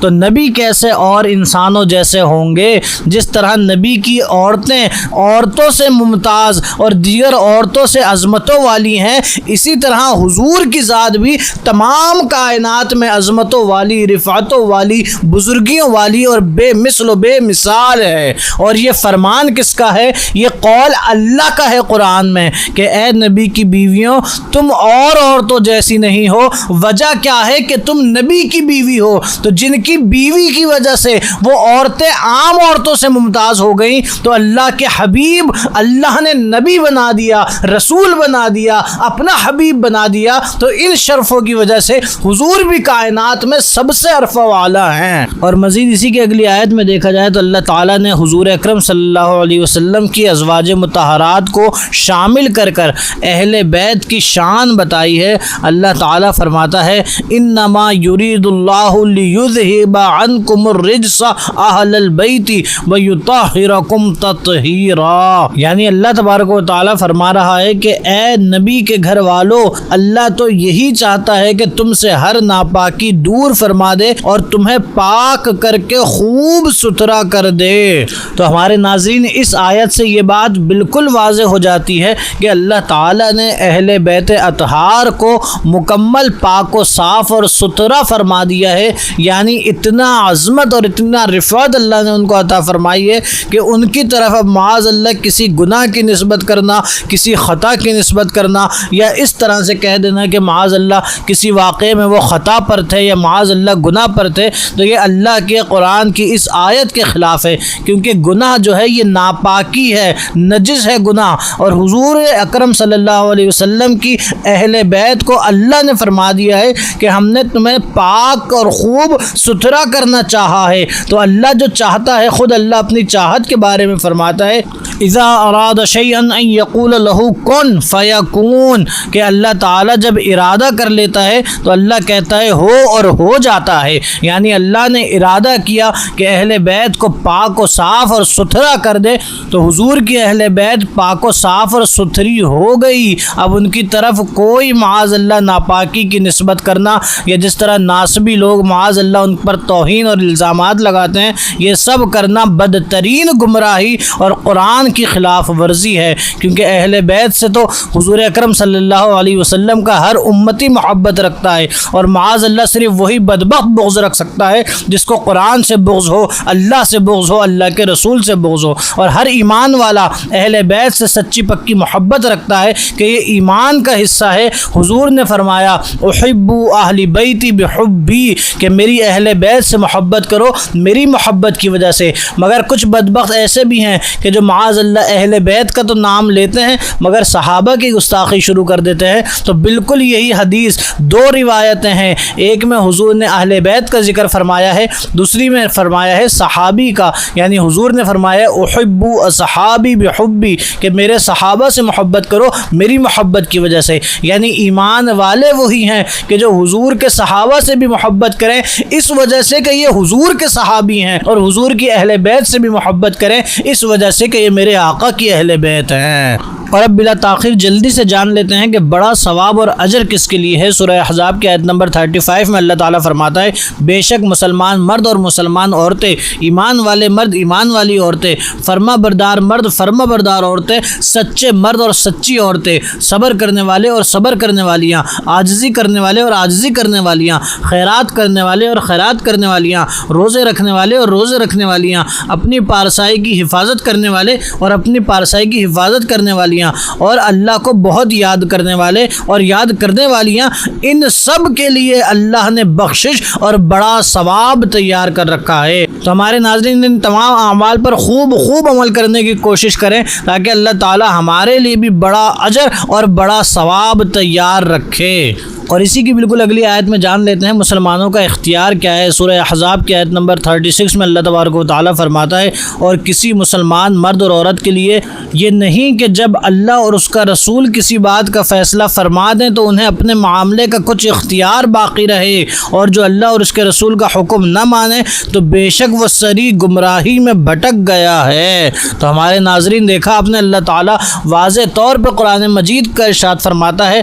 تو نبی کیسے اور انسانوں جیسے ہوں گے؟ جس طرح نبی کی عورتیں عورتوں سے ممتاز اور دیگر عورتوں سے عظمتوں والی ہیں، اسی طرح حضور کی ذات بھی تمام کائنات میں عظمتوں والی، رفعتوں والی، بزرگیوں والی اور بے مثل و بے مثال ہے۔ اور یہ فرمان کس کا ہے؟ یہ قول اللہ کا ہے قرآن میں کہ اے نبی کی بیویوں تم اور عورتوں جیسی نہیں ہو۔ وجہ کیا ہے کہ تم نبی کی بیوی ہو، تو جن کی بیوی کی وجہ سے وہ عورتیں عام عورتوں سے ممتاز ہو گئیں، تو اللہ کے حبیب اللہ نے نبی بنا دیا، رسول بنا دیا، اپنا حبیب بنا دیا، تو ان شرفوں کی وجہ سے حضور بھی کائنات میں سب سے عرفہ والا ہیں۔ اور مزید اسی کی اگلی آیت میں دیکھا جائے تو اللہ تعالیٰ نے حضور اکرم صلی اللہ علیہ وسلم کی ازواج مطہرات کو شامل کر کر اہل بیت کی شان بتائی ہے۔ اللہ تعالیٰ فرماتا ہے انما یرید اللہ لیذہب عنکم الرجس اہل البیت ویطہرکم تطہیرا، یعنی اللہ تبارک و تعالیٰ فرما رہا ہے کہ اے نبی کے گھر والو، اللہ تو یہی چاہتا ہے کہ تم سے ہر ناپاکی دور فرما دے اور تمہیں پاک کر کے خوب ستھرا کر دے۔ تو ہمارے ناظرین اس آیت سے یہ بات بالکل واضح ہو جاتی ہے کہ اللہ تعالیٰ نے اہل بیت اطہار کو مکمل پاک و صاف اور ستھرا فرما دیا ہے، یعنی اتنا عظمت اور اتنا رفعت اللہ نے ان کو عطا فرمائی ہے کہ ان کی طرف اب معاذ اللہ کسی گناہ کی نسبت کرنا، کسی خطا کی نسبت کرنا، یا اس طرح سے کہہ دینا کہ معاذ اللہ کسی واقعے میں وہ خطا پر تھے یا معاذ اللہ گناہ پر تھے، تو یہ اللہ کے قرآن کی اس آیت کے خلاف ہے، کیونکہ گناہ جو ہے یہ ناپاکی ہے، نجس ہے گناہ، اور حضور اکرم صلی اللہ علیہ وسلم کی اہل بیت کو اللہ نے فرما دیا ہے کہ ہم نے تمہیں پاک اور خوب ستھرا کرنا چاہا ہے۔ تو اللہ جو چاہتا ہے، خود اللہ اپنی چاہت کے بارے میں فرماتا ہے اذا اراد شیئا ان یقول له کن فیکون، کہ اللہ تعالیٰ جب ارادہ کر لیتا ہے تو اللہ کہتا ہے ہو اور ہو جاتا ہے، یعنی اللہ نے ارادہ کیا کہ اہل بیت کو پاک و صاف اور ستھرا کر دے، تو حضور کی اہل بیت پاک و صاف اور ستھری ہو گئی۔ اب ان کی طرف کوئی معاذ اللہ ناپاکی کی نسبت کرنا، یا جس طرح ناسبی لوگ معاذ اللہ ان پر توہین اور الزامات لگاتے ہیں، یہ سب کرنا بدترین گمراہی اور قرآن کی خلاف ورزی ہے، کیونکہ اہل بیت سے تو حضور اکرم صلی اللہ علیہ وسلم کا ہر امتی محبت رکھتا ہے، اور معاذ اللہ صرف وہی بدبخت بغض رکھ سکتا ہے جس کو قرآن سے بغض ہو، اللہ سے بغض ہو، اللہ کے رسول سے بغض ہو، اور ہر ایمان والا اہل بیت سے سچی پکی محبت رکھتا ہے کہ یہ ایمان کا حصہ ہے۔ حضور نے فرمایا احب اہل بیتی بحبی، کہ میری اہل بیت سے محبت کرو میری محبت کی وجہ سے۔ مگر کچھ بدبخت ایسے بھی ہیں کہ جو معاذ اللہ اہل بیت کا تو نام لیتے ہیں مگر صحابہ کی گستاخی شروع کر دیتے ہیں۔ تو بالکل یہی حدیث دو روایتیں ہیں، ایک میں حضور نے اہل بیت کا ذکر فرمایا ہے، دوسری میں فرمایا ہے صحابی کا، یعنی حضور نے فرمایا احب اصحابی بحبی، کہ میرے صحابہ سے محبت کرو میری محبت کی وجہ سے، یعنی ایمان والے وہی ہیں کہ جو حضور کے صحابہ سے بھی محبت کریں اس وجہ سے کہ یہ حضور کے صحابی ہیں، اور حضور کی اہل بیت سے بھی محبت کریں اس وجہ سے کہ یہ میرے آقا کی اہل بیت ہیں۔ اور اب بلا تاخیر جلدی سے جان لیتے ہیں کہ بڑا ثواب اور اجر کس کے لیے ہے۔ سورہ احزاب کی آیت نمبر 35 میں اللہ تعالیٰ فرماتا ہے بے شک مسلمان مرد اور مسلمان عورتیں، ایمان والے مرد ایمان والی عورتیں، فرما بردار مرد فرما بردار عورتیں، سچے مرد اور سچی عورتیں، صبر کرنے والے اور صبر کرنے والیاں، عاجزی کرنے والے اور عاجزی کرنے والیاں، خیرات کرنے والے اور خیرات کرنے والیاں، روزے رکھنے والے اور روزے رکھنے والیاں، اپنی پارسائی کی حفاظت کرنے والے اور اپنی پارسائی کی حفاظت کرنے والیاں، اور اللہ کو بہت یاد کرنے والے اور یاد کرنے والیاں، ان سب کے لیے اللہ نے بخشش اور بڑا ثواب تیار کر رکھا ہے۔ تو ہمارے ناظرین ان تمام اعمال پر خوب عمل کرنے کی کوشش کریں تاکہ اللہ تعالی ہمارے لیے بھی بڑا اجر اور بڑا ثواب تیار رکھے۔ اور اسی کی بالکل اگلی آیت میں جان لیتے ہیں مسلمانوں کا اختیار کیا ہے۔ سورہ احزاب کی آیت نمبر 36 میں اللہ تبارک و تعالیٰ فرماتا ہے اور کسی مسلمان مرد اور عورت کے لیے یہ نہیں کہ جب اللہ اور اس کا رسول کسی بات کا فیصلہ فرما دیں تو انہیں اپنے معاملے کا کچھ اختیار باقی رہے، اور جو اللہ اور اس کے رسول کا حکم نہ مانے تو بے شک وہ سری گمراہی میں بھٹک گیا ہے۔ تو ہمارے ناظرین دیکھا آپ نے اللہ تعالیٰ واضح طور پہ قرآن مجید کا ارشاد فرماتا ہے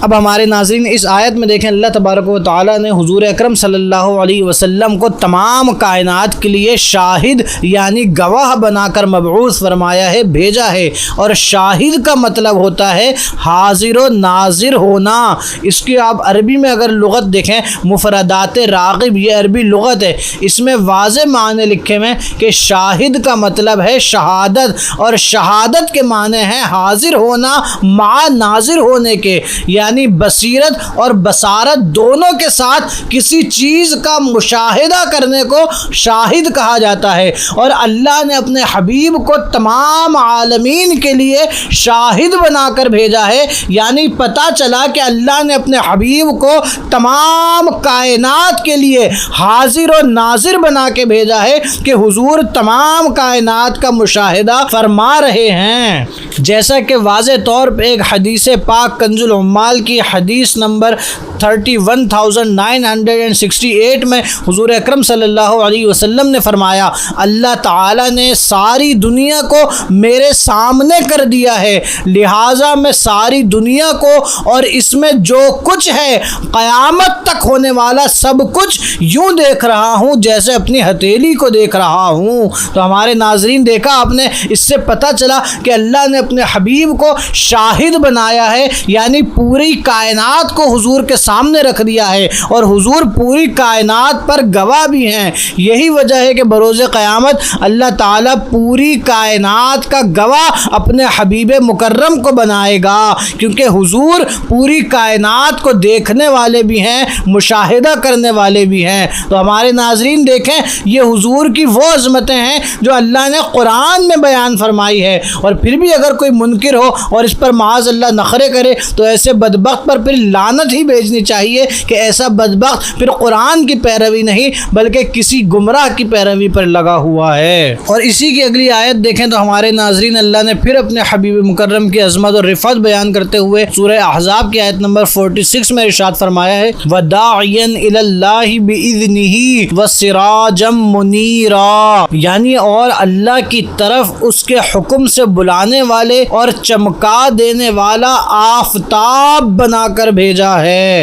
اب ہمارے ناظرین اس آیت میں دیکھیں اللہ تبارک و تعالیٰ نے حضور اکرم صلی اللہ علیہ وسلم کو تمام کائنات کے لیے شاہد یعنی گواہ بنا کر مبعوث فرمایا ہے، بھیجا ہے۔ اور شاہد کا مطلب ہوتا ہے حاضر و ناظر ہونا۔ اس کی آپ عربی میں اگر لغت دیکھیں مفردات راغب، یہ عربی لغت ہے، اس میں واضح معنی لکھے ہوئے کہ شاہد کا مطلب ہے شہادت، اور شہادت کے معنی ہیں حاضر ہونا مع ناظر ہونے کے، یعنی بصیرت اور بصارت دونوں کے ساتھ کسی چیز کا مشاہدہ کرنے کو شاہد کہا جاتا ہے۔ اور اللہ نے اپنے حبیب کو تمام عالمین کے لیے شاہد بنا کر بھیجا ہے، یعنی پتہ چلا کہ اللہ نے اپنے حبیب کو تمام کائنات کے لیے حاضر و ناظر بنا کے بھیجا ہے کہ حضور تمام کائنات کا مشاہدہ فرما رہے ہیں۔ جیسا کہ واضح طور پہ ایک حدیث پاک کنز العمال کی حدیث نمبر 31,968 میں حضور اکرم صلی اللہ علیہ وسلم نے فرمایا، اللہ تعالیٰ نے ساری دنیا کو میرے سامنے کر دیا ہے، لہٰذا میں ساری دنیا کو اور اس میں جو کچھ ہے قیامت تک ہونے والا سب کچھ یوں دیکھ رہا ہوں جیسے اپنی ہتھیلی کو دیکھ رہا ہوں۔ تو ہمارے ناظرین دیکھا آپ نے، اس سے پتہ چلا کہ اللہ نے اپنے حبیب کو شاہد بنایا ہے، یعنی پوری کائنات کو حضور کے سامنے رکھ دیا ہے، اور حضور پوری کائنات پر گواہ بھی ہیں۔ یہی وجہ ہے کہ بروز قیامت اللہ تعالیٰ پوری کائنات کا گواہ اپنے حبیب مکرم کو بنائے گا، کیونکہ حضور پوری کائنات کو دیکھنے والے بھی ہیں، مشاہدہ کرنے والے بھی ہیں۔ تو ہمارے ناظرین دیکھیں، یہ حضور کی وہ عظمتیں ہیں جو اللہ نے قرآن میں بیان فرمائی ہے، اور پھر بھی اگر کوئی منکر ہو اور اس پر معاذ اللہ نخرے کرے تو ایسے بدبخت پر پھر لعنت ہی بھیجنی چاہیے کہ ایسا بدبخت پھر قرآن کی پیروی نہیں بلکہ کسی گمراہ کی پیروی پر لگا ہوا ہے۔ اور اسی کی اگلی آیت دیکھیں تو ہمارے ناظرین اللہ نے پھر اپنے حبیب مکرم کی عظمت اور رفعت بیان کرتے ہوئے سورہ احزاب کی آیت نمبر 46 میں ارشاد فرمایا ہے، وَدَاعِيًا إِلَى اللَّهِ بِإِذْنِهِ وَسِرَاجًا مُنِيرًا، یعنی اور اللہ کی طرف اس کے حکم سے بلانے والے اور چمکا دینے والا آفتاب بنا کر بھیجا ہے۔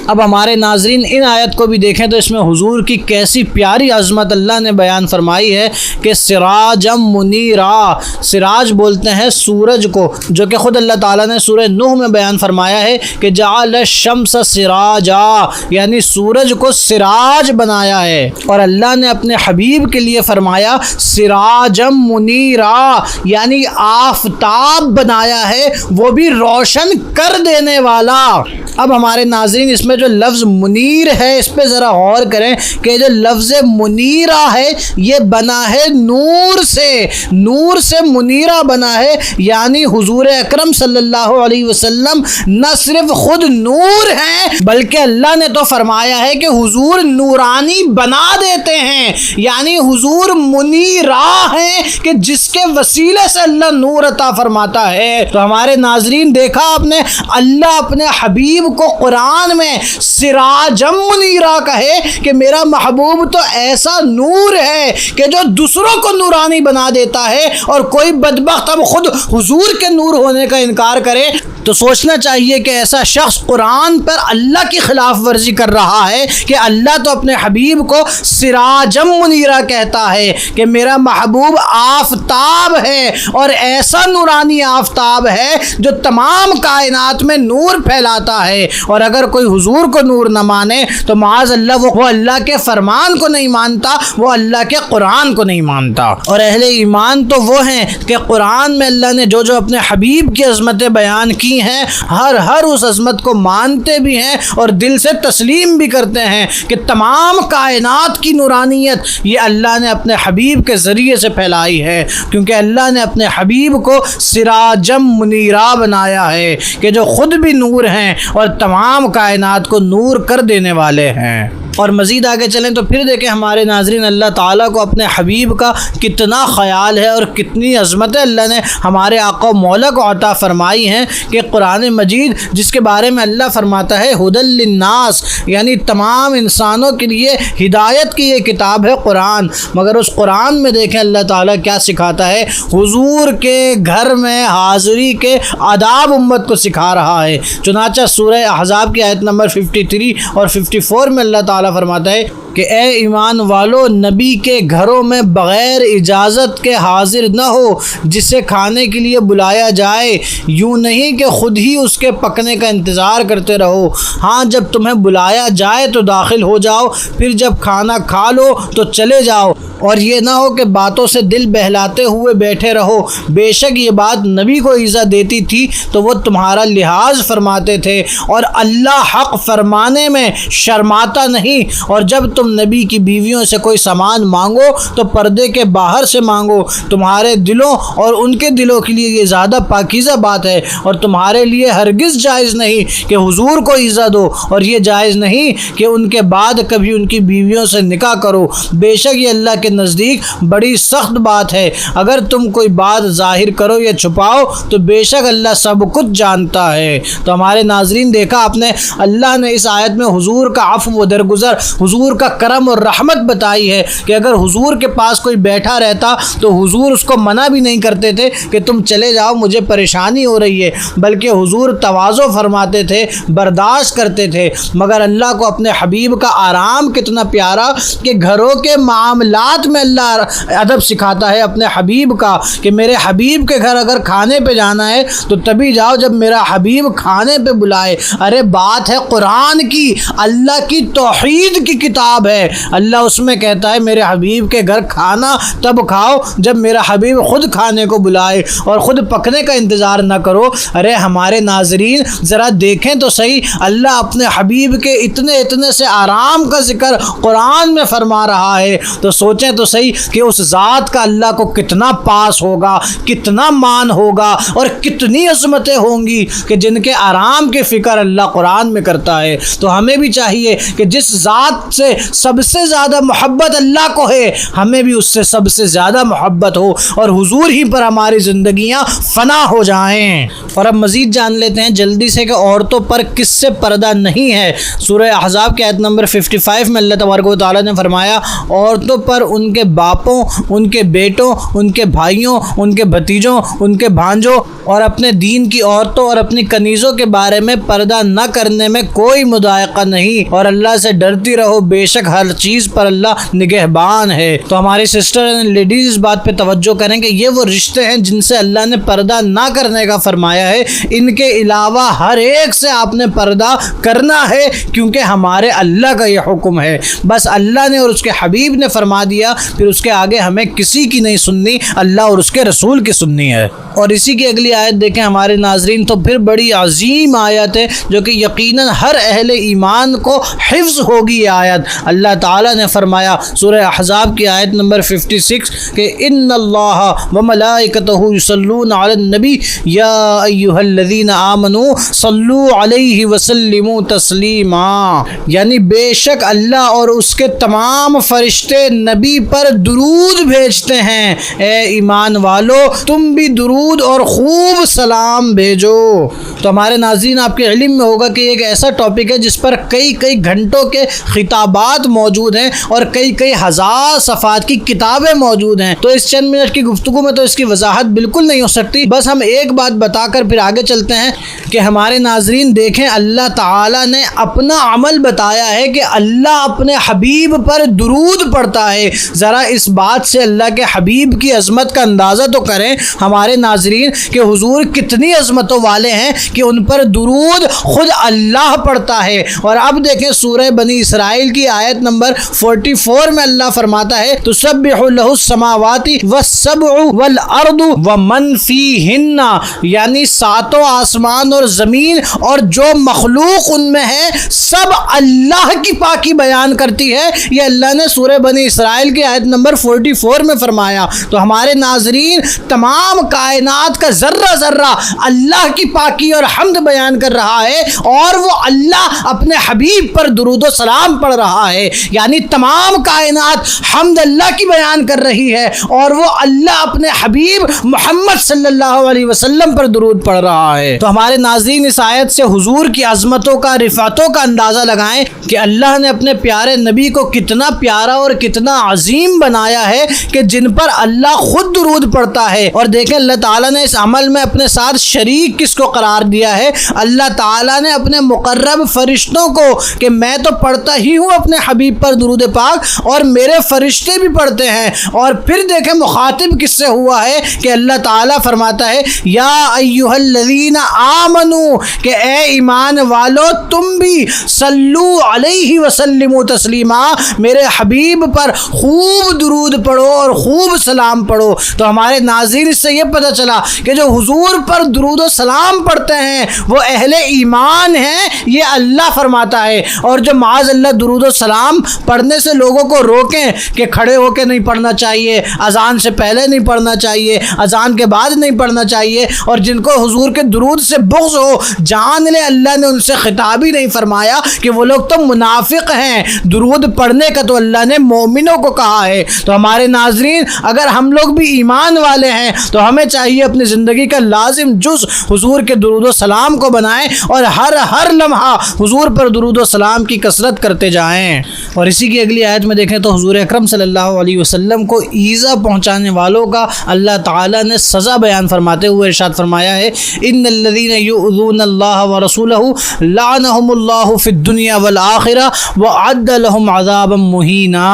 اب ہمارے ناظرین ان آیت کو بھی دیکھیں تو اس میں حضور کی کیسی پیاری عظمت اللہ نے بیان فرمائی ہے کہ سراجم منیرا، سراج بولتے ہیں سورج کو، جو کہ خود اللہ تعالیٰ نے سورہ نوح میں بیان فرمایا ہے کہ جعل الشمس سراجا، یعنی سورج کو سراج بنایا ہے۔ اور اللہ نے اپنے حبیب کے لیے فرمایا سراجم منیرا، یعنی آفتاب بنایا ہے، وہ بھی روشن کر دینے والا۔ اب ہمارے ناظرین اس میں جو لفظ منیر ہے اس پہ ذرا غور کریں کہ جو لفظ منیرہ ہے یہ بنا ہے نور سے، نور سے منیرہ بنا ہے، یعنی حضور اکرم صلی اللہ علیہ وسلم نہ صرف خود نور ہیں بلکہ اللہ نے تو فرمایا ہے کہ حضور نورانی بنا دیتے ہیں، یعنی حضور منیرہ ہیں کہ جس کے وسیلے سے اللہ نور عطا فرماتا ہے۔ تو ہمارے ناظرین دیکھا آپ نے، اللہ اپنے حبیب کو قرآن میں سراجم منیرہ کہے کہ میرا محبوب تو ایسا نور ہے کہ جو دوسروں کو نورانی بنا دیتا ہے، اور کوئی بدبخت اب خود حضور کے نور ہونے کا انکار کرے تو سوچنا چاہیے کہ ایسا شخص قرآن پر اللہ کی خلاف ورزی کر رہا ہے کہ اللہ تو اپنے حبیب کو سراجم منیرہ کہتا ہے کہ میرا محبوب آفتاب ہے، اور ایسا نورانی آفتاب ہے جو تمام کائنات میں نور پھیلاتا ہے۔ اور اگر کوئی حضور کو نور نہ مانے تو معاذ اللہ وہ اللہ کے فرمان کو نہیں مانتا، وہ اللہ کے قرآن کو نہیں مانتا۔ اور اہل ایمان تو وہ ہیں کہ قرآن میں اللہ نے جو جو اپنے حبیب کی عظمتیں بیان کی ہیں ہر اس عظمت کو مانتے بھی ہیں اور دل سے تسلیم بھی کرتے ہیں کہ تمام کائنات کی نورانیت یہ اللہ نے اپنے حبیب کے ذریعے سے پھیلائی ہے، کیونکہ اللہ نے اپنے حبیب کو سراجم منیرہ بنایا ہے کہ جو خود بھی نور ہیں اور تمام کائنات کو نور کر دینے والے ہیں۔ اور مزید آگے چلیں تو پھر دیکھیں ہمارے ناظرین اللہ تعالیٰ کو اپنے حبیب کا کتنا خیال ہے اور کتنی عظمتیں اللہ نے ہمارے آقا و مولا کو عطا فرمائی ہیں کہ قرآن مجید جس کے بارے میں اللہ فرماتا ہے ھدی للناس، یعنی تمام انسانوں کے لیے ہدایت کی یہ کتاب ہے قرآن، مگر اس قرآن میں دیکھیں اللہ تعالیٰ کیا سکھاتا ہے، حضور کے گھر میں حاضری کے آداب امت کو سکھا رہا ہے۔ چنانچہ سورہ احزاب کی آیت نمبر 53 اور 54 میں اللہ تعالیٰ فرماتا ہے کہ اے ایمان والو، نبی کے گھروں میں بغیر اجازت کے حاضر نہ ہو جسے کھانے کے لیے بلایا جائے، یوں نہیں کہ خود ہی اس کے پکنے کا انتظار کرتے رہو، ہاں جب تمہیں بلایا جائے تو داخل ہو جاؤ، پھر جب کھانا کھا لو تو چلے جاؤ، اور یہ نہ ہو کہ باتوں سے دل بہلاتے ہوئے بیٹھے رہو، بے شک یہ بات نبی کو ایذا دیتی تھی تو وہ تمہارا لحاظ فرماتے تھے، اور اللہ حق فرمانے میں شرماتا نہیں، اور جب تم نبی کی بیویوں سے کوئی سامان مانگو تو پردے کے باہر سے مانگو، تمہارے دلوں اور ان کے دلوں کے لیے یہ زیادہ پاکیزہ بات ہے، اور تمہارے لیے ہرگز جائز نہیں کہ حضور کو ایذا دو، اور یہ جائز نہیں کہ ان کے بعد کبھی ان کی بیویوں سے نکاح کرو، بے شک یہ اللہ کے نزدیک بڑی سخت بات ہے، اگر تم کوئی بات ظاہر کرو یا چھپاؤ تو بے شک اللہ سب کچھ جانتا ہے۔ تو ہمارے ناظرین دیکھا آپ نے، اللہ نے اس آیت میں حضور کا عفو و درگزر، حضور کا کرم اور رحمت بتائی ہے کہ اگر حضور کے پاس کوئی بیٹھا رہتا تو حضور اس کو منع بھی نہیں کرتے تھے کہ تم چلے جاؤ مجھے پریشانی ہو رہی ہے، بلکہ حضور تواضع فرماتے تھے، برداشت کرتے تھے، مگر اللہ کو اپنے حبیب کا آرام کتنا پیارا کہ گھروں کے معاملات میں اللہ ادب سکھاتا ہے اپنے حبیب کا کہ میرے حبیب کے گھر اگر کھانے پہ جانا ہے تو تبھی جاؤ جب میرا حبیب کھانے پہ بلائے۔ ارے بات ہے قرآن کی، اللہ کی توحید کی کتاب ہے، اللہ اس میں کہتا ہے میرے حبیب کے گھر کھانا تب کھاؤ جب میرا حبیب خود کھانے کو بلائے اور خود پکنے کا انتظار نہ کرو۔ ارے ہمارے ناظرین ذرا دیکھیں تو صحیح، اللہ اپنے حبیب کے اتنے سے آرام کا ذکر قرآن میں فرما رہا ہے، تو سوچیں تو صحیح کہ اس ذات کا اللہ کو کتنا پاس ہوگا، کتنا مان ہوگا اور کتنی عظمتیں ہوں گی کہ جن کے آرام کی فکر اللہ قرآن میں کرتا ہے۔ تو ہمیں بھی چاہیے کہ جس ذات سے سب سے زیادہ محبت اللہ کو ہے، ہمیں بھی اس سے سب سے زیادہ محبت ہو اور حضور ہی پر ہماری زندگیاں فنا ہو جائیں۔ اور اب مزید جان لیتے ہیں جلدی سے کہ عورتوں پر کس سے پردہ نہیں ہے۔ سورہ احزاب کی آیت نمبر 55 میں اللہ تبارک و تعالیٰ نے فرمایا عورتوں پر ان کے باپوں، ان کے بیٹوں، ان کے بھائیوں، ان کے بھتیجوں، ان کے بھانجوں اور اپنے دین کی عورتوں اور اپنی کنیزوں کے بارے میں پردہ نہ کرنے میں کوئی مضائقہ نہیں، اور اللہ سے ڈرتی رہو، بے شک ہر چیز پر اللہ نگہبان ہے۔ تو ہماری سسٹر لیڈیز اس بات پہ توجہ کریں کہ یہ وہ رشتے ہیں جن سے اللہ نے پردہ نہ کرنے کا فرمایا ہے، ان کے علاوہ ہر ایک سے آپ نے پردہ کرنا ہے، کیونکہ ہمارے اللہ کا یہ حکم ہے۔ بس اللہ نے اور اس کے حبیب نے فرما دیا، پھر اس کے آگے ہمیں کسی کی نہیں سننی، اللہ اور اس کے رسول کی سننی ہے۔ اور اسی کی اگلی آیت دیکھیں ہمارے ناظرین، تو پھر بڑی عظیم آیت ہے جو کہ یقیناً ہر اہل ایمان کو حفظ ہوگی۔ یہ آیت اللہ تعالیٰ نے فرمایا سورہ احزاب کی آیت نمبر 56 کہ ان اللہ وملائکتہ یصلون علی النبی یا ایھا الذین آمنوا صلوا علیہ وسلموا تسلیما، یعنی بے شک اللہ اور اس کے تمام فرشتے نبی پر درود بھیجتے ہیں، اے ایمان والو تم بھی درود اور خوب سلام بھیجو۔ تو ہمارے ناظرین آپ کے علم میں ہوگا کہ ایک ایسا ٹاپک ہے جس پر کئی گھنٹوں کے خطابات موجود ہیں اور کئی ہزار صفحات کی کتابیں موجود ہیں، تو اس چند منٹ کی گفتگو میں تو اس کی وضاحت بالکل نہیں ہو سکتی۔ بس ہم ایک بات بتا کر پھر آگے چلتے ہیں کہ ہمارے ناظرین دیکھیں اللہ تعالیٰ نے اپنا عمل بتایا ہے کہ اللہ اپنے حبیب پر درود پڑھتا ہے۔ ذرا اس بات سے اللہ کے حبیب کی عظمت کا اندازہ تو کریں ہمارے ناظرین کہ حضور کتنی عظمتوں والے ہیں کہ ان پر درود خود اللہ پڑھتا ہے۔ اور اب دیکھیں سورہ بنی اسرائیل کی آیت نمبر 44 میں اللہ فرماتا ہے تسبح لہ السماوات والسبع والارض ومن فیہن، یعنی ساتوں آسمان اور زمین اور جو مخلوق ان میں ہے سب اللہ کی پاکی بیان کرتی ہے۔ یہ اللہ نے سورہ بنی اسرائیل کی آیت نمبر 44 میں فرمایا۔ تو ہمارے ناظرین تمام کائنات کا ذرہ ذرہ اللہ کی پاکی اور حمد بیان کر رہا ہے اور وہ اللہ اپنے حبیب پر درود و سلام پڑھ رہا ہے، یعنی تمام کائنات حمد اللہ کی بیان کر رہی ہے اور وہ اللہ اپنے حبیب محمد صلی اللہ علیہ وسلم پر درود پڑھ رہا ہے۔ تو ہمارے ناظرین اس آیت سے حضور کی عظمتوں کا، رفعتوں کا اندازہ لگائیں کہ اللہ نے اپنے پیارے نبی کو کتنا پیارا اور کتنا عظیم بنایا ہے کہ جن پر اللہ خود درود پڑھتا ہے۔ اور دیکھیں اللہ تعالیٰ نے اس عمل میں اپنے ساتھ شریک کس کو قرار دیا ہے؟ اللہ تعالیٰ نے اپنے مقرب فرشتوں کو، کہ میں تو پڑھتا ہی ہوں اپنے حبیب پر درود پاک اور میرے فرشتے بھی پڑھتے ہیں۔ اور پھر دیکھیں مخاطب کس سے ہوا ہے کہ اللہ تعالیٰ فرماتا ہے یا ایھا الذین آمنو، کہ اے ایمان والو تم بھی صلو علیہ وسلموا تسلیما، میرے حبیب پر خوب درود پڑھو اور خوب سلام پڑھو۔ تو ہمارے ناظرین اس سے یہ پتہ چلا کہ جو حضور پر درود و سلام پڑھتے ہیں وہ اہل ایمان ہیں، یہ اللہ فرماتا ہے۔ اور جو معاذ اللہ درود و سلام پڑھنے سے لوگوں کو روکیں کہ کھڑے ہو کے نہیں پڑھنا چاہیے، اذان سے پہلے نہیں پڑھنا چاہیے، اذان کے بعد نہیں پڑھنا چاہیے، اور جن کو حضور کے درود سے بغض ہو، جان لے اللہ نے ان سے خطاب ہی نہیں فرمایا کہ وہ لوگ تو منافق ہیں، درود پڑھنے کا تو اللہ نے مومنوں کو کہا ہے۔ تو ہمارے ناظرین اگر ہم لوگ بھی ایمان والے ہیں تو ہمیں چاہیے اپنی زندگی کا لازم جز حضور کے درود و سلام کو بنائیں اور ہر لمحہ حضور پر درود و سلام کی کثرت کرتے جائیں۔ اور اسی کی اگلی آیت میں دیکھیں تو حضور اکرم صلی اللہ علیہ وسلم کو ایذا پہنچانے والوں کا اللہ تعالیٰ نے سزا بیان فرماتے ہوئے ارشاد فرمایا ہے ان الذین یؤذون اللہ ورسولہ لعنہم اللہ فی الدنیا والآخرہ وأعد لهم عذابا مہینا،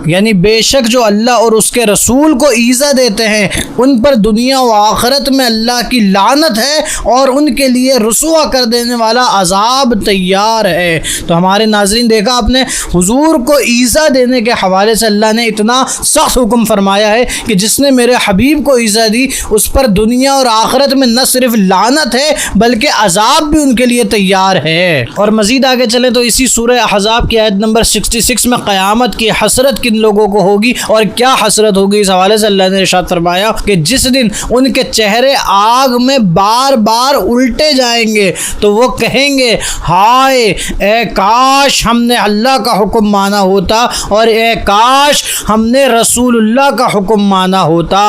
یعنی بے شک جو اللہ اور اس کے رسول کو ایذا دیتے ہیں ان پر دنیا و آخرت میں اللہ کی لعنت ہے اور ان کے لیے رسوا کر دینے والا عذاب تیار ہے۔ تو ہمارے ناظرین دیکھا آپ نے حضور کو ایذا دینے کے حوالے سے اللہ نے اتنا سخت حکم فرمایا ہے کہ جس نے میرے حبیب کو ایذا دی اس پر دنیا اور آخرت میں نہ صرف لعنت ہے بلکہ عذاب بھی ان کے لیے تیار ہے۔ اور مزید آگے چلیں تو اسی سورہ احزاب کی آیت نمبر 66 میں قیامت کی حسرت کن لوگوں کو ہوگی اور کیا حسرت ہوگی، اس حوالے سے اللہ نے ارشاد فرمایا کہ جس دن ان کے چہرے آگ میں بار بار الٹے جائیں گے تو وہ کہیں گے ہائے اے کاش ہم نے اللہ کا حکم مانا ہوتا اور اے کاش ہم نے رسول اللہ کا حکم مانا ہوتا۔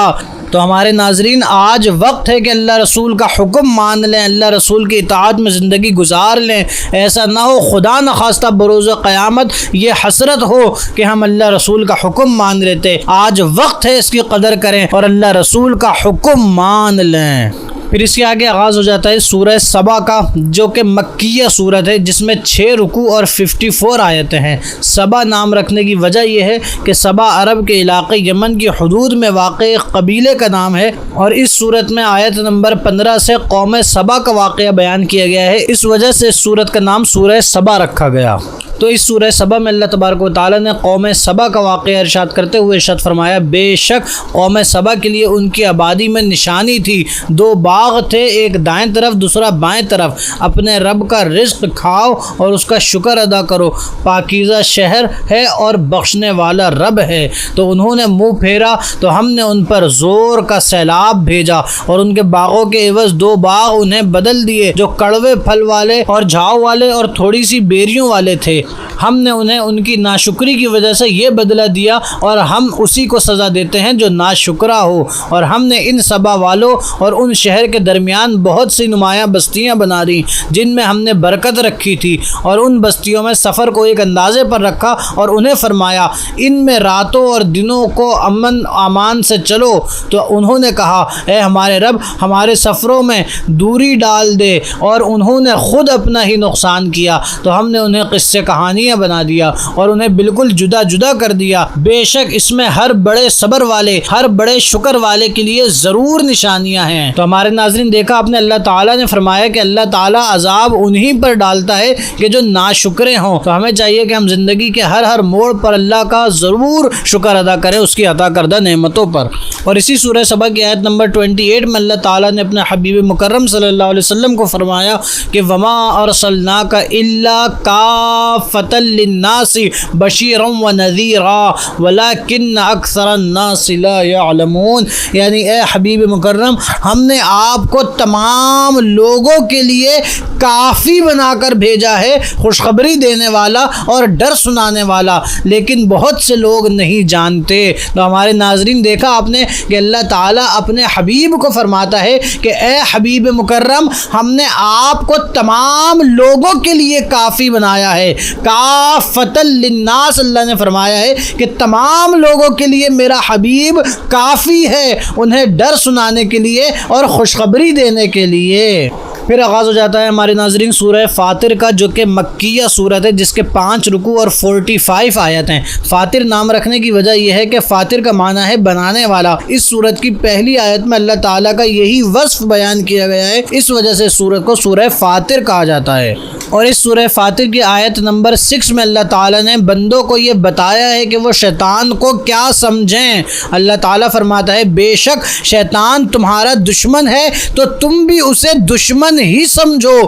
تو ہمارے ناظرین آج وقت ہے کہ اللہ رسول کا حکم مان لیں، اللہ رسول کی اطاعت میں زندگی گزار لیں، ایسا نہ ہو خدا نخواستہ بروز قیامت یہ حسرت ہو کہ ہم اللہ رسول کا حکم مان لیتے۔ آج وقت ہے اس کی قدر کریں اور اللہ رسول کا حکم مان لیں۔ پھر اس کے آگے آغاز ہو جاتا ہے سورہ سبا کا، جو کہ مکیہ سورت ہے جس میں 6 رکوع اور 54 آیتیں ہیں۔ سبا نام رکھنے کی وجہ یہ ہے کہ سبا عرب کے علاقے یمن کی حدود میں واقع ایک قبیلے کا نام ہے، اور اس سورت میں آیت نمبر 15 سے قوم سبا کا واقعہ بیان کیا گیا ہے، اس وجہ سے اس سورت کا نام سورہ سبا رکھا گیا۔ تو اس سورہ سبا میں اللہ تبارک و تعالیٰ نے قوم سبا کا واقعہ ارشاد کرتے ہوئے ارشاد فرمایا بے شک قوم سبا کے لیے ان کی آبادی میں نشانی تھی، 2 باغ تھے، ایک دائیں طرف دوسرا بائیں طرف، اپنے رب کا رزق کھاؤ اور اس کا شکر ادا کرو، پاکیزہ شہر ہے اور بخشنے والا رب ہے۔ تو انہوں نے منہ پھیرا تو ہم نے ان پر زور کا سیلاب بھیجا اور ان کے باغوں کے عوض 2 باغ انہیں بدل دیے جو کڑوے پھل والے اور جھاؤ والے اور تھوڑی سی بیریوں والے تھے۔ ہم نے انہیں ان کی ناشکری کی وجہ سے یہ بدلہ دیا اور ہم اسی کو سزا دیتے ہیں جو ناشکرا ہو۔ اور ہم نے ان سبا والوں اور ان شہر کے درمیان بہت سی نمایاں بستیاں بنا دی جن میں ہم نے برکت رکھی تھی، اور ان بستیوں میں سفر کو ایک اندازے پر رکھا اور انہیں فرمایا ان میں راتوں اور دنوں کو امن امان سے چلو۔ تو انہوں نے کہا اے ہمارے رب ہمارے سفروں میں دوری ڈال دے، اور انہوں نے خود اپنا ہی نقصان کیا تو ہم نے انہیں قصے کہانیاں بنا دیا اور انہیں بالکل جدا جدا کر دیا۔ بے شک اس میں ہر بڑے صبر والے، ہر بڑے شکر والے کے لیے ضرور نشانیاں ہیں۔ تو ہمارے ناظرین دیکھا آپ نے اللہ تعالیٰ نے فرمایا کہ اللہ تعالیٰ عذاب انہی پر ڈالتا ہے کہ جو ناشکرے ہوں۔ تو ہمیں چاہیے کہ ہم زندگی کے ہر موڑ پر اللہ کا ضرور شکر ادا کریں اس کی عطا کردہ نعمتوں پر۔ اور اسی سورہ سبا کی آیت نمبر 28 میں اللہ تعالیٰ نے اپنے حبیب مکرم صلی اللہ علیہ وسلم کو فرمایا کہ وما ارسلناک الا کافۃ کافۃ للناس بشیرا ونذیرا ولکن اکثر الناس لا یعلمون، یعنی اے حبیب مکرم ہم نے آپ کو تمام لوگوں کے لیے کافی بنا کر بھیجا ہے، خوشخبری دینے والا اور ڈر سنانے والا، لیکن بہت سے لوگ نہیں جانتے۔ تو ہمارے ناظرین دیکھا آپ نے کہ اللہ تعالیٰ اپنے حبیب کو فرماتا ہے کہ اے حبیب مکرم ہم نے آپ کو تمام لوگوں کے لیے کافی بنایا ہے، کافۃ للناس، اللہ نے فرمایا ہے کہ تمام لوگوں کے لیے میرا حبیب کافی ہے، انہیں ڈر سنانے کے لیے اور خوشخبری دینے کے لیے۔ پھر آغاز ہو جاتا ہے ہمارے ناظرین سورہ فاطر کا، جو کہ مکیہ سورت ہے، جس کے 5 رکوع اور 45 آیت ہیں۔ فاطر نام رکھنے کی وجہ یہ ہے کہ فاطر کا معنی ہے بنانے والا۔ اس سورت کی پہلی آیت میں اللہ تعالیٰ کا یہی وصف بیان کیا گیا ہے، اس وجہ سے سورت کو سورہ فاطر کہا جاتا ہے۔ اور اس سورہ فاطر کی آیت نمبر 6 میں اللہ تعالیٰ نے بندوں کو یہ بتایا ہے کہ وہ شیطان کو کیا سمجھیں۔ اللہ تعالیٰ فرماتا ہے بے شک شیطان تمہارا دشمن ہے تو تم بھی اسے دشمن ہی سمجھو،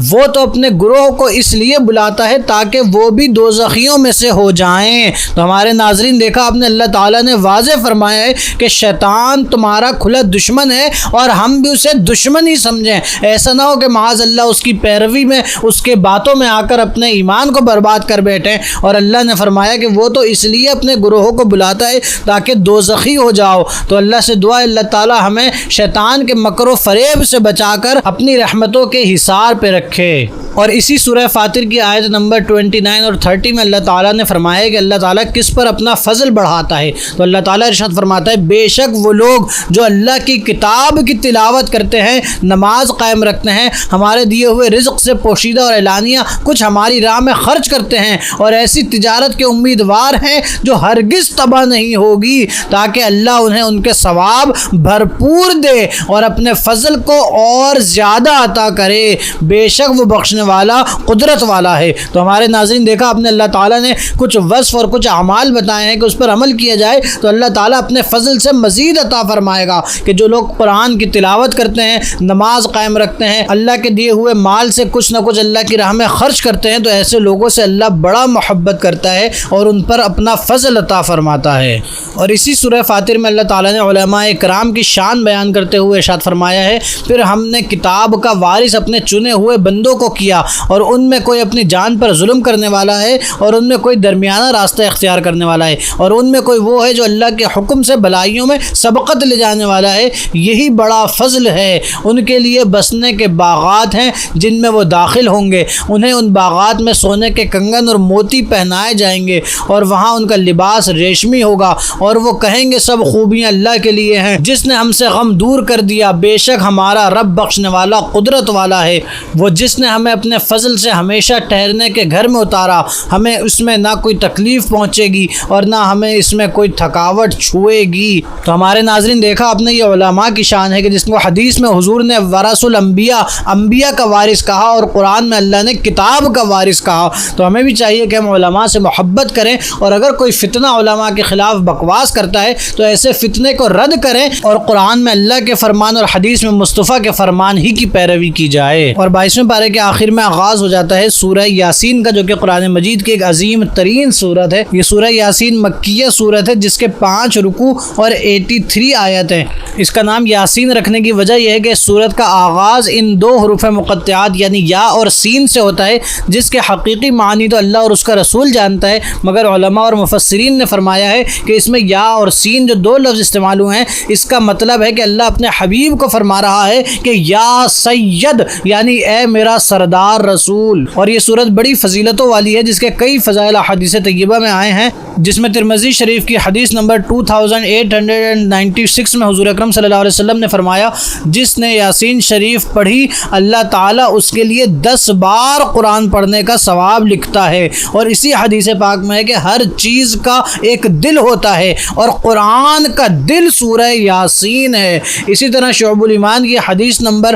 وہ تو اپنے گروہ کو اس لیے بلاتا ہے تاکہ وہ بھی دوزخیوں میں سے ہو جائیں۔ تو ہمارے ناظرین دیکھا آپ نے اللہ تعالیٰ نے واضح فرمایا ہے کہ شیطان تمہارا کھلا دشمن ہے اور ہم بھی اسے دشمن ہی سمجھیں۔ ایسا نہ ہو کہ معاذ اللہ اس کی پیروی میں، اس کے باتوں میں آ کر اپنے ایمان کو برباد کر بیٹھیں۔ اور اللہ نے فرمایا کہ وہ تو اس لیے اپنے گروہوں کو بلاتا ہے تاکہ دوزخی ہو جاؤ۔ تو اللہ سے دعا ہے اللہ تعالیٰ ہمیں شیطان کے مکر و فریب سے بچا کر اپنی رحمتوں کے حصار پہ رکھے۔ اور اسی سورہ فاطر کی آیت نمبر 29 اور 30 میں اللہ تعالیٰ نے فرمایا کہ اللہ تعالیٰ کس پر اپنا فضل بڑھاتا ہے۔ تو اللہ تعالیٰ ارشاد فرماتا ہے بے شک وہ لوگ جو اللہ کی کتاب کی تلاوت کرتے ہیں، نماز قائم رکھتے ہیں، ہمارے دیے ہوئے رزق سے پوشیدہ اور اعلانیہ کچھ ہماری راہ میں خرچ کرتے ہیں، اور ایسی تجارت کے امیدوار ہیں جو ہرگز تباہ نہیں ہوگی، تاکہ اللہ انہیں ان کے ثواب بھرپور دے اور اپنے فضل کو اور زیادہ عطا کرے، بے شک وہ بخشنے والا قدرت والا ہے۔ تو ہمارے ناظرین دیکھا آپ نے اللہ تعالیٰ نے کچھ وصف اور کچھ اعمال بتائے ہیں کہ اس پر عمل کیا جائے تو اللہ تعالیٰ اپنے فضل سے مزید عطا فرمائے گا، کہ جو لوگ قرآن کی تلاوت کرتے ہیں، نماز قائم رکھتے ہیں، اللہ کے دیے ہوئے مال سے کچھ نہ کچھ اللہ کی راہ میں خرچ کرتے ہیں، تو ایسے لوگوں سے اللہ بڑا محبت کرتا ہے اور ان پر اپنا فضل عطا فرماتا ہے۔ اور اسی سورہ فاطر میں اللہ تعالیٰ نے علماء کرام کی شان بیان کرتے ہوئے ارشاد فرمایا ہے پھر ہم نے کتاب کا وارث اپنے چنے ہوئے بندوں کو کیا، اور ان میں کوئی اپنی جان پر ظلم کرنے والا ہے اور ان میں کوئی درمیانہ راستہ اختیار کرنے والا ہے، اور ان میں کوئی وہ ہے جو اللہ کے حکم سے بھلائیوں میں سبقت لے جانے والا ہے، یہی بڑا فضل ہے۔ ان کے لیے بسنے کے باغات ہیں جن میں وہ داخل ہوں گے، انہیں ان باغات میں سونے کے کنگن اور موتی پہنائے جائیں گے، اور وہاں ان کا لباس ریشمی ہوگا، اور وہ کہیں گے سب خوبیاں اللہ کے لیے ہیں جس نے ہم سے غم دور کر دیا، بے شک ہمارا رب بخشنے والا قدرت والا ہے، وہ جس نے ہمیں اپنے فضل سے ہمیشہ ٹھہرنے کے گھر میں اتارا، ہمیں اس میں نہ کوئی تکلیف پہنچے گی اور نہ ہمیں اس میں کوئی تھکاوٹ چھوئے گی۔ تو ہمارے ناظرین دیکھا آپ نے یہ علماء کی شان ہے کہ جس کو حدیث میں حضور نے ورث الانبیاء، انبیاء کا وارث کہا، اور قرآن میں اللہ نے کتاب کا وارث کہا۔ تو ہمیں بھی چاہیے کہ ہم علماء سے محبت کریں، اور اگر کوئی فتنہ علماء کے خلاف بکواس کرتا ہے تو ایسے فتنے کو رد کریں، اور قرآن میں اللہ کے فرمان اور حدیث میں مصطفیٰ کے فرمان ہی کی پیروی کی جائے۔ اور 22ویں پارے کے آخر میں آغاز ہو جاتا ہے سورہ یاسین کا، جو کہ قرآن مجید کی ایک عظیم ترین سورت ہے۔ یہ سورہ یاسین مکیہ سورت ہے جس کے 5 رکوع اور 83 آیت ہیں۔ اس کا نام یاسین رکھنے کی وجہ یہ ہے کہ اس سورت کا آغاز ان 2 حروف مقطعات یعنی یا اور سین سے ہوتا ہے، جس کے حقیقی معنی تو اللہ اور اس کا رسول جانتا ہے، مگر علماء اور مفسرین نے فرمایا ہے کہ اس میں یا اور سین جو 2 لفظ استعمال ہوئے ہیں، اس کا مطلب ہے کہ اللہ اپنے حبیب کو فرما رہا ہے کہ یا سید، یعنی اے میرا سردار رسول۔ اور یہ سورت بڑی فضیلتوں والی ہے جس کے کئی فضائل حدیث طیبہ میں آئے ہیں، جس میں ترمذی شریف کی حدیث نمبر 2896 میں حضور اکرم صلی اللہ علیہ وسلم نے فرمایا جس نے یاسین شریف پڑھی اللہ تعالیٰ اس کے لیے 10 بار قرآن پڑھنے کا ثواب لکھتا ہے۔ اور اسی حدیث پاک میں ہے کہ ہر چیز کا ایک دل ہوتا ہے اور قرآن کا دل سورہ یاسین ہے۔ اسی طرح شعب الایمان کی حدیث نمبر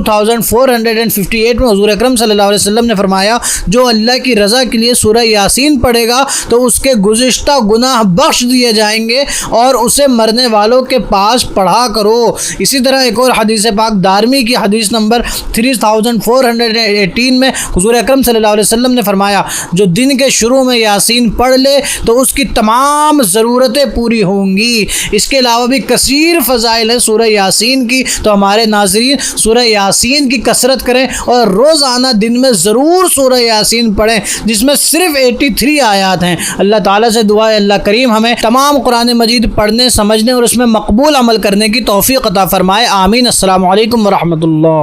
2458 میں حضور اکرم صلی اللہ علیہ وسلم نے فرمایا جو اللہ کی رضا کے لیے سورہ یاسین پڑھے گا تو اس کے گزشتہ گناہ بخش دیے جائیں گے اور اسے مرنے والوں کے پاس پڑھا کرو۔ اسی طرح ایک اور حدیث پاک دارمی کی حدیث نمبر 3418 میں حضور اکرم صلی اللہ علیہ وسلم نے فرمایا جو دن کے شروع میں یاسین پڑھ لے تو اس کی تمام ضرورتیں پوری ہوں گی۔ اس کے علاوہ بھی کثیر فضائل ہیں سورہ یاسین کی، تو ہمارے ناظرین سورہ یاسین کی کثرت کریں اور روزانہ دن میں ضرور سورہ یاسین پڑھیں، جس میں صرف 83 آیات ہیں۔ اللہ تعالیٰ سے دعا ہے اللہ کریم ہمیں تمام قرآن مجید پڑھنے، سمجھنے اور اس میں مقبول عمل کرنے کی توفیق عطا فرمائے، آمین۔ السلام علیکم ورحمۃ اللہ۔